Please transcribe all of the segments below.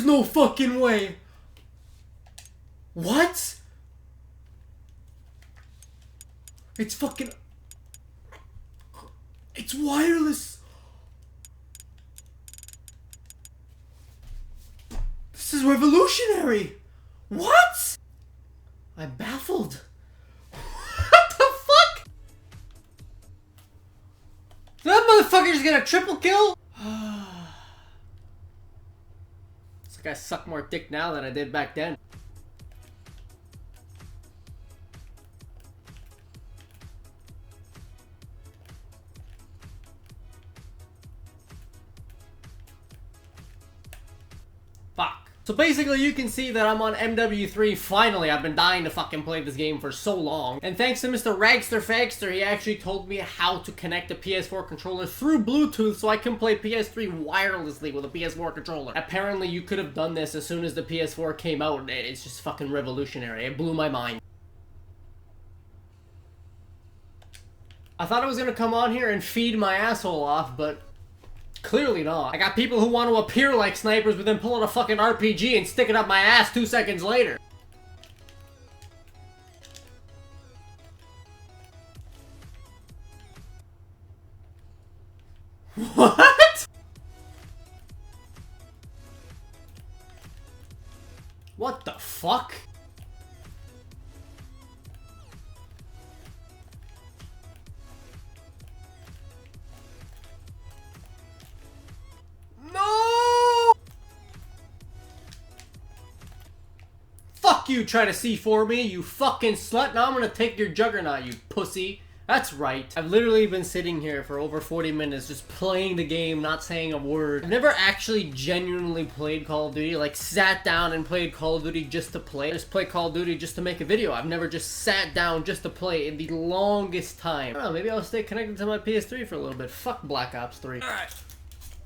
no fucking way. What? It's fucking... It's wireless. This is revolutionary. What? I'm baffled. What the fuck? That motherfucker's gonna triple kill? It's like I suck more dick now than I did back then. Fuck. So basically you can see that I'm on MW3 finally. I've been dying to fucking play this game for so long. And thanks to Mr. Ragster Fagster, he actually told me how to connect a PS4 controller through Bluetooth so I can play PS3 wirelessly with a PS4 controller. Apparently you could have done this as soon as the PS4 came out. It's just fucking revolutionary. It blew my mind. I thought I was gonna come on here and feed my asshole off, but clearly not. I got people who want to appear like snipers but then pull out a fucking RPG and stick it up my ass 2 seconds later. What? What the fuck? Fuck you trying to C4 me, you fucking slut. Now I'm gonna take your juggernaut, you pussy. That's right. I've literally been sitting here for over 40 minutes just playing the game, not saying a word. I've never actually genuinely played Call of Duty, like sat down and played Call of Duty just to play. I just play Call of Duty just to make a video. I've never just sat down just to play in the longest time. I don't know, maybe I'll stay connected to my PS3 for a little bit. Fuck Black Ops 3. Alright.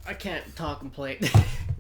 I can't talk and play.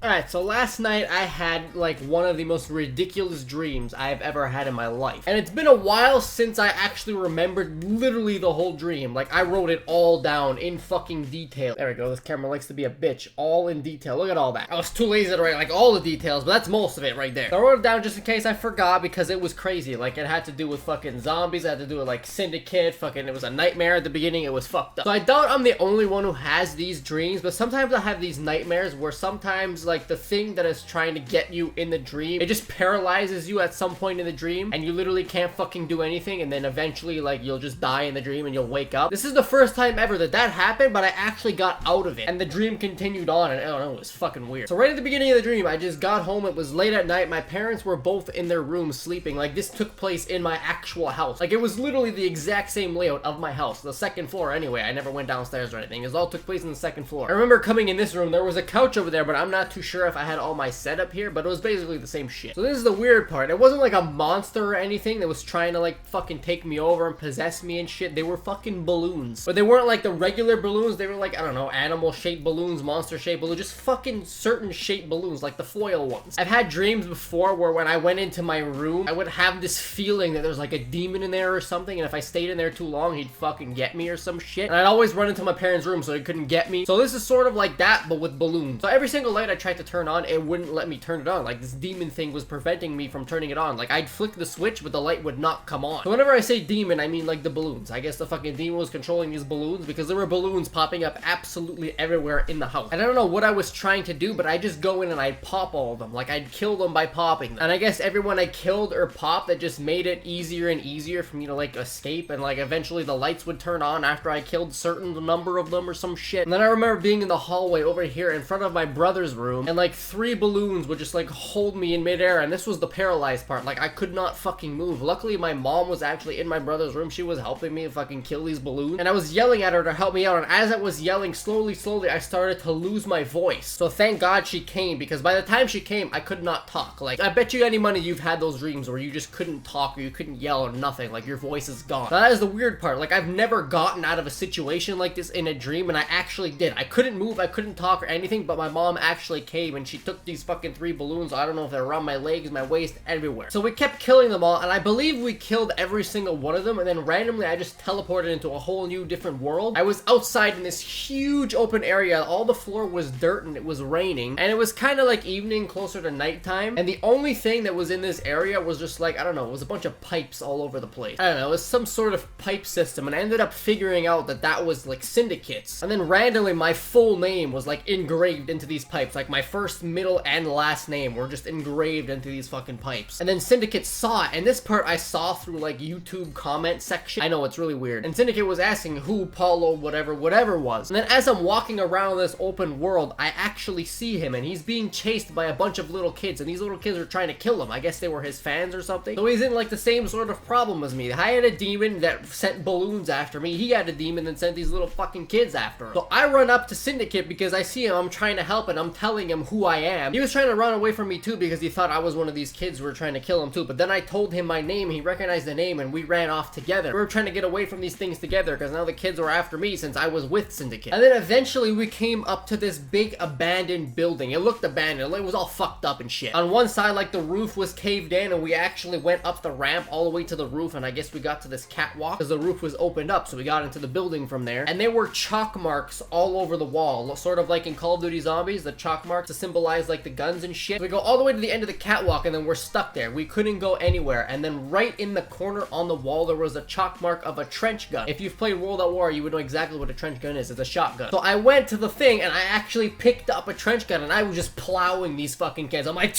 Alright, so last night I had like one of the most ridiculous dreams I've ever had in my life. And it's been a while since I actually remembered literally the whole dream. Like I wrote it all down in fucking detail. There we go, this camera likes to be a bitch. All in detail, look at all that. I was too lazy to write like all the details, but that's most of it right there. So I wrote it down just in case I forgot because it was crazy. Like it had to do with fucking zombies, it had to do with like Syndicate, fucking it was a nightmare at the beginning, it was fucked up. So I doubt I'm the only one who has these dreams, but sometimes I have these nightmares where sometimes like the thing that is trying to get you in the dream, it just paralyzes you at some point in the dream and you literally can't fucking do anything, and then eventually like you'll just die in the dream and you'll wake up. This is the first time ever that happened, but I actually got out of it and the dream continued on, and I don't know, it was fucking weird. So right at the beginning of the dream, I just got home, it was late at night, my parents were both in their room sleeping. Like this took place in my actual house. Like it was literally the exact same layout of my house, the second floor anyway. I never went downstairs or anything. It all took place in the second floor. I remember coming in this room, there was a couch over there, but I'm not too sure if I had all my setup here, but it was basically the same shit. So this is the weird part. It wasn't like a monster or anything that was trying to like fucking take me over and possess me and shit. They were fucking balloons. But they weren't like the regular balloons. They were like, I don't know, animal shaped balloons, monster shaped balloons, just fucking certain shaped balloons, like the foil ones. I've had dreams before where when I went into my room, I would have this feeling that there's like a demon in there or something, and if I stayed in there too long, he'd fucking get me or some shit. And I'd always run into my parents' room so he couldn't get me. So this is sort of like that, but with balloons. So every single light I tried to turn on, it wouldn't let me turn it on. Like this demon thing was preventing me from turning it on. Like I'd flick the switch, but the light would not come on. So whenever I say demon, I mean like the balloons. I guess the fucking demon was controlling these balloons because there were balloons popping up absolutely everywhere in the house. And I don't know what I was trying to do, but I'd just go in and I'd pop all of them. Like I'd kill them by popping them. And I guess everyone I killed or popped, that just made it easier and easier for me to like escape, and like eventually the lights would turn on after I killed certain number of them or some shit. And then I remember being in the hallway over here in front of my brother's room, and like 3 balloons would just like hold me in midair, and this was the paralyzed part. Like I could not fucking move. Luckily my mom was actually in my brother's room. She was helping me fucking kill these balloons, and I was yelling at her to help me out, and as I was yelling, slowly I started to lose my voice. So thank God she came, because by the time she came, I could not talk. Like I bet you any money you've had those dreams where you just couldn't talk or you couldn't yell or nothing. Like your voice is gone. Now, that is the weird part. Like I've never gotten out of a situation like this in a dream, and I actually did. I couldn't move, I couldn't couldn't talk or anything, but my mom actually came and she took these fucking 3 balloons. I don't know if they're around my legs, my waist, everywhere. So we kept killing them all, and I believe we killed every single one of them, and then randomly I just teleported into a whole new different world. I was outside in this huge open area. All the floor was dirt and it was raining, and it was kind of like evening, closer to nighttime, and the only thing that was in this area was just like, I don't know, it was a bunch of pipes all over the place. I don't know, it was some sort of pipe system, and I ended up figuring out that that was like syndicates. And then randomly my full name was like engraved into these pipes, like my first, middle, and last name were just engraved into these fucking pipes. And then Syndicate saw it, and this part I saw through like YouTube comment section. I know, it's really weird. And Syndicate was asking who Paolo whatever was. And then as I'm walking around this open world, I actually see him, and he's being chased by a bunch of little kids, and these little kids are trying to kill him. I guess they were his fans or something. So he's in like the same sort of problem as me. I had a demon that sent balloons after me. He had a demon that sent these little fucking kids after him. So I run up to Syndicate because I see him. I'm trying to help, and I'm telling him who I am. He was trying to run away from me too because he thought I was one of these kids who were trying to kill him too. But then I told him my name. He recognized the name, and we ran off together. We were trying to get away from these things together because now the kids were after me since I was with Syndicate. And then eventually we came up to this big abandoned building. It looked abandoned. It was all fucked up and shit. On one side, like, the roof was caved in, and we actually went up the ramp all the way to the roof, and I guess we got to this catwalk because the roof was opened up, so we got into the building from there. And there were chalk marks all over the wall, sort of like in Call of Duty Zombies, the chalk marks to symbolize like the guns and shit. So we go all the way to the end of the catwalk, and then we're stuck there. We couldn't go anywhere. And then right in the corner on the wall, there was a chalk mark of a trench gun. If you've played World at War, you would know exactly what a trench gun is. It's a shotgun. So I went to the thing, and I actually picked up a trench gun, and I was just plowing these fucking kids. I'm like,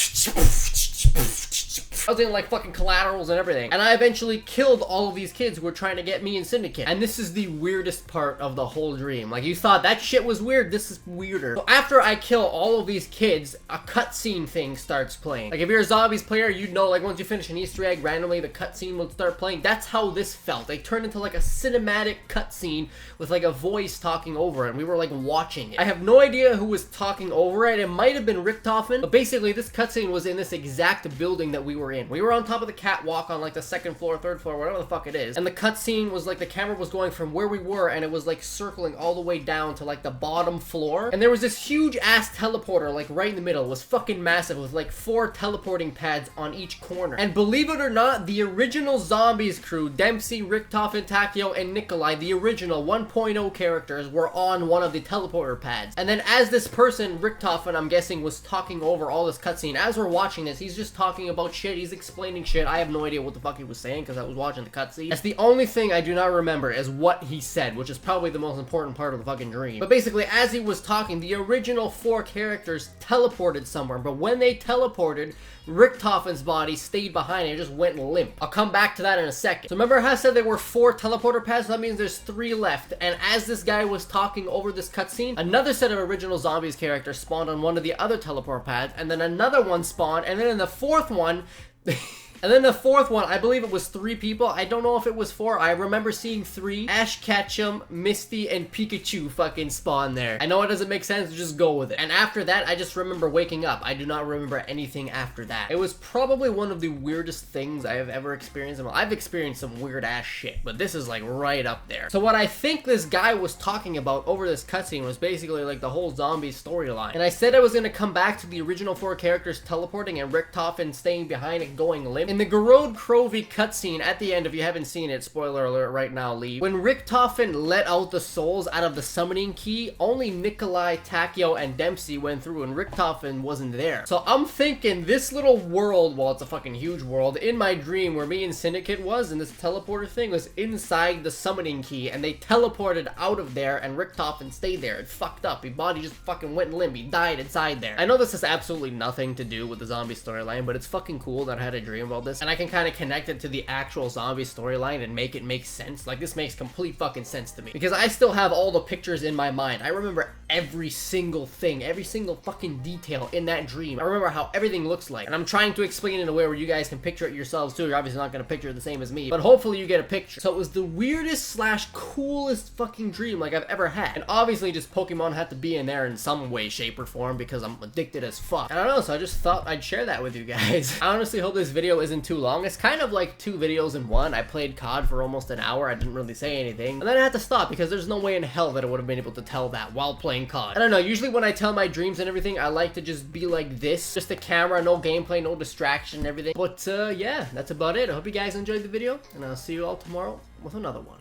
I was in like fucking collaterals and everything. And I eventually killed all of these kids who were trying to get me and Syndicate. And this is the weirdest part of the whole dream. Like, you thought that shit was weird, this is weirder. So after I kill all of these kids, a cutscene thing starts playing. Like, if you're a Zombies player, you'd know, like, once you finish an Easter egg, randomly the cutscene will start playing. That's how this felt. They turned into like a cinematic cutscene with like a voice talking over it, and we were like watching it. I have no idea who was talking over it. It might have been Richtofen, but basically this cutscene was in this exact building that we were in. We were on top of the catwalk on like the 2nd floor, 3rd floor, whatever the fuck it is. And the cutscene was like the camera was going from where we were, and it was like circling all the way down to like the bottom floor. And there was this huge ass teleporter like right in the middle. It was fucking massive with like 4 teleporting pads on each corner. And believe it or not, the original Zombies crew, Dempsey, Richtofen, Takeo, and Nikolai, the original 1.0 characters, were on one of the teleporter pads. And then as this person, Richtofen, I'm guessing, was talking over all this cutscene, as we're watching this, he's just talking about shit, he's explaining shit. I have no idea what the fuck he was saying because I was watching the cutscene. That's the only thing I do not remember is what he said, which is probably the most important part of the fucking dream. But basically, as he was talking, the original 4 characters teleported somewhere, but when they teleported, Richtofen's body stayed behind and just went limp. I'll come back to that in a second. So remember how I said there were 4 teleporter pads? So that means there's 3 left. And as this guy was talking over this cutscene, another set of original Zombies characters spawned on one of the other teleporter pads, and then another one spawned, and then in the 4th one... And then the 4th one, I believe it was 3 people. I don't know if it was 4. I remember seeing 3. Ash Ketchum, Misty, and Pikachu fucking spawn there. I know it doesn't make sense, just go with it. And after that, I just remember waking up. I do not remember anything after that. It was probably one of the weirdest things I have ever experienced. I've experienced some weird ass shit, but this is like right up there. So what I think this guy was talking about over this cutscene was basically like the whole zombie storyline. And I said I was gonna come back to the original 4 characters teleporting and Richtofen staying behind and going limp. In the Garode Crovey cutscene at the end, if you haven't seen it, spoiler alert right now, leave. When Richtofen let out the souls out of the summoning key, only Nikolai, Takeo, and Dempsey went through, and Richtofen wasn't there. So I'm thinking this little world, well, it's a fucking huge world, in my dream where me and Syndicate was, and this teleporter thing was inside the summoning key, and they teleported out of there, and Richtofen stayed there. It fucked up. His body just fucking went limp. He died inside there. I know this has absolutely nothing to do with the zombie storyline, but it's fucking cool that I had a dream about this, and I can kind of connect it to the actual zombie storyline and make it make sense. Like, this makes complete fucking sense to me because I still have all the pictures in my mind. I remember every single thing, every single fucking detail in that dream. I remember how everything looks like, and I'm trying to explain it in a way where you guys can picture it yourselves too. You're obviously not going to picture it the same as me, but hopefully you get a picture. So it was the weirdest slash coolest fucking dream like I've ever had, and obviously just Pokemon had to be in there in some way, shape, or form because I'm addicted as fuck. I don't know, so I just thought I'd share that with you guys. I honestly hope this video isn't isn't too long. It's kind of like 2 videos in one. I played COD for almost an hour. I didn't really say anything. And then I had to stop because there's no way in hell that I would have been able to tell that while playing COD. I don't know, usually when I tell my dreams and everything, I like to just be like this. Just a camera, no gameplay, no distraction and everything. But yeah, that's about it. I hope you guys enjoyed the video, and I'll see you all tomorrow with another one.